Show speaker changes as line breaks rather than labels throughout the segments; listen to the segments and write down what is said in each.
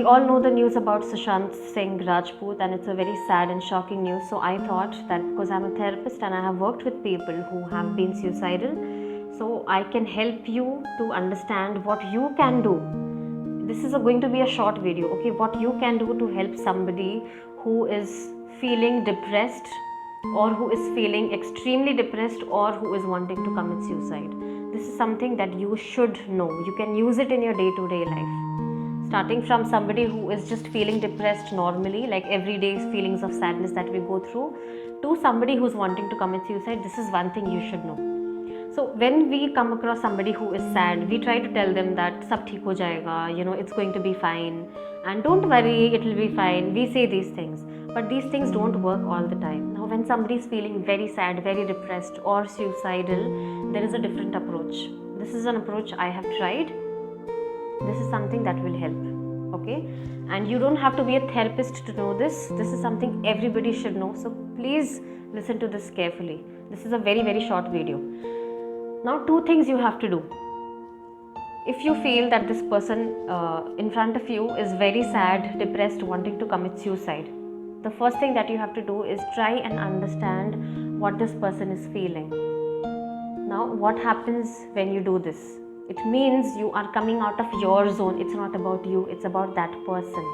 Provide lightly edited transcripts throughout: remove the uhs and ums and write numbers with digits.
we all know the news about Sushant Singh Rajput, and it's a very sad and shocking news. So I thought that because I'm a therapist and I have worked with people who have been suicidal, so I can help you to understand what you can do. This is going to be a short video, okay? What you can do to help somebody who is feeling depressed, or who is feeling extremely depressed, or who is wanting to commit suicide. This is something that you should know. You can use it in your day-to-day life. Starting from somebody who is just feeling depressed normally, like everyday feelings of sadness that we go through, to somebody who's wanting to commit suicide, this is one thing you should know. So when we come across somebody who is sad, we try to tell them that sab theek ho jayega, it's going to be fine, and don't worry, it will be fine. We say these things, but these things don't work all the time. Now when somebody is feeling very sad, very depressed or suicidal, there is a different approach. This is an approach I have tried. This is something that will help, okay? And you don't have to be a therapist to know this. This is something everybody should know. So please listen to this carefully. This is a very, very short video. Now, two things you have to do. If you feel that this person in front of you is very sad, depressed, wanting to commit suicide, the first thing that you have to do is try and understand what this person is feeling. Now, what happens when you do this? It means you are coming out of your zone. It's not about you, it's about that person.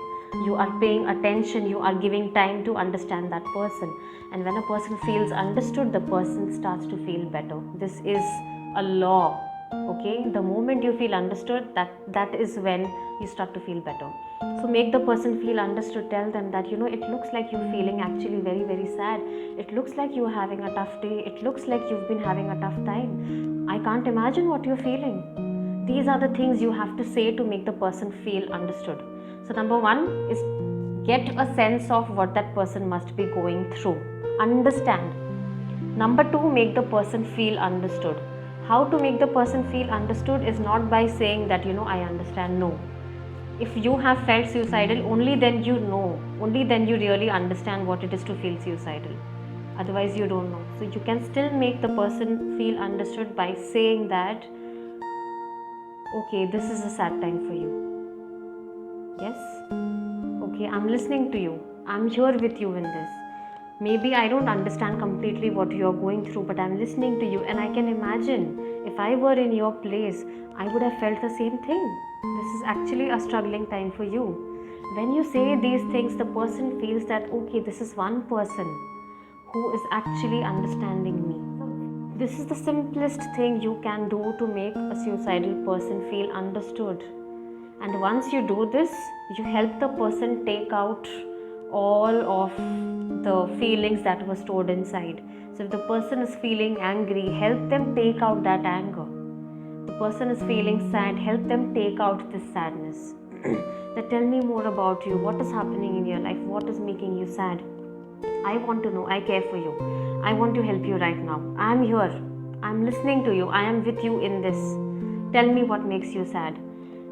You are paying attention, you are giving time to understand that person. And when a person feels understood, the person starts to feel better. This is a law, okay? The moment you feel understood, that is when you start to feel better. So make the person feel understood. Tell them that, it looks like you're feeling actually very, very sad. It looks like you're having a tough day. It looks like you've been having a tough time. I can't imagine what you're feeling. These are the things you have to say to make the person feel understood. So number one is get a sense of what that person must be going through. Understand. Number two, make the person feel understood. How to make the person feel understood is not by saying that, I understand. No. If you have felt suicidal, only then you know. Only then you really understand what it is to feel suicidal. Otherwise, you don't know. So you can still make the person feel understood by saying that, okay, this is a sad time for you. Yes? Okay, I'm listening to you. I'm here with you in this. Maybe I don't understand completely what you're going through, but I'm listening to you, and I can imagine if I were in your place, I would have felt the same thing. This is actually a struggling time for you. When you say these things, the person feels that, okay, this is one person who is actually understanding me. This is the simplest thing you can do to make a suicidal person feel understood. And once you do this, you help the person take out all of the feelings that were stored inside. So if the person is feeling angry, help them take out that anger. The person is feeling sad, help them take out this sadness. Then tell me more about you. What is happening in your life? What is making you sad? I want to know. I care for you. I want to help you right now. I am here. I am listening to you. I am with you in this. Tell me what makes you sad.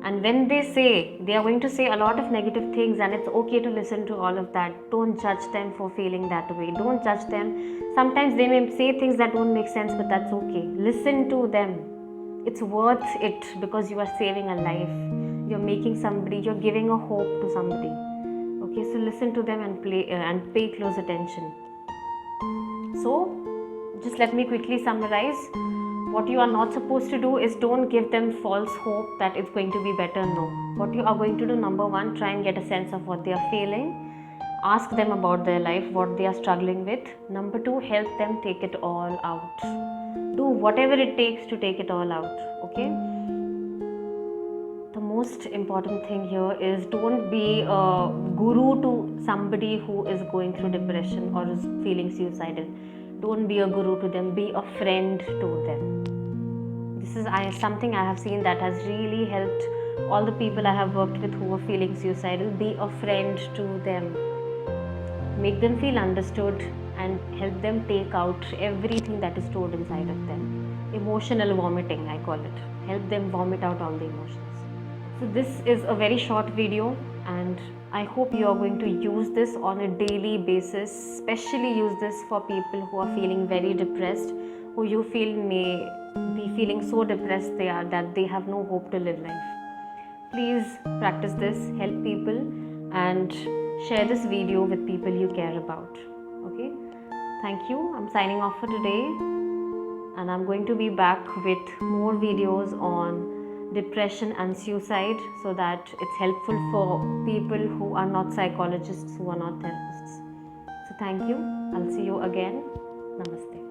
And when they are going to say a lot of negative things, and it's okay to listen to all of that. Don't judge them for feeling that way. Don't judge them. Sometimes they may say things that don't make sense, but that's okay. Listen to them. It's worth it because you are saving a life. You're giving a hope to somebody. Okay, so listen to them and pay close attention. So, just let me quickly summarize. What you are not supposed to do is don't give them false hope that it's going to be better. No. What you are going to do, number one, try and get a sense of what they are feeling. Ask them about their life, what they are struggling with. Number two, help them take it all out. Do whatever it takes to take it all out. Okay? The most important thing here is don't be a guru to somebody who is going through depression or is feeling suicidal. Don't be a guru to them, be a friend to them. This is something I have seen that has really helped all the people I have worked with who are feeling suicidal. Be a friend to them. Make them feel understood and help them take out everything that is stored inside of them. Emotional vomiting, I call it. Help them vomit out all the emotions. So this is a very short video, and I hope you are going to use this on a daily basis. Especially use this for people who are feeling very depressed, who you feel may be feeling so depressed that they have no hope to live life. please practice this, help people, and share this video with people you care about. Okay, thank you. I'm signing off for today, and I'm going to be back with more videos on depression and suicide, so that it's helpful for people who are not psychologists, who are not therapists. So thank you. I'll see you again. Namaste.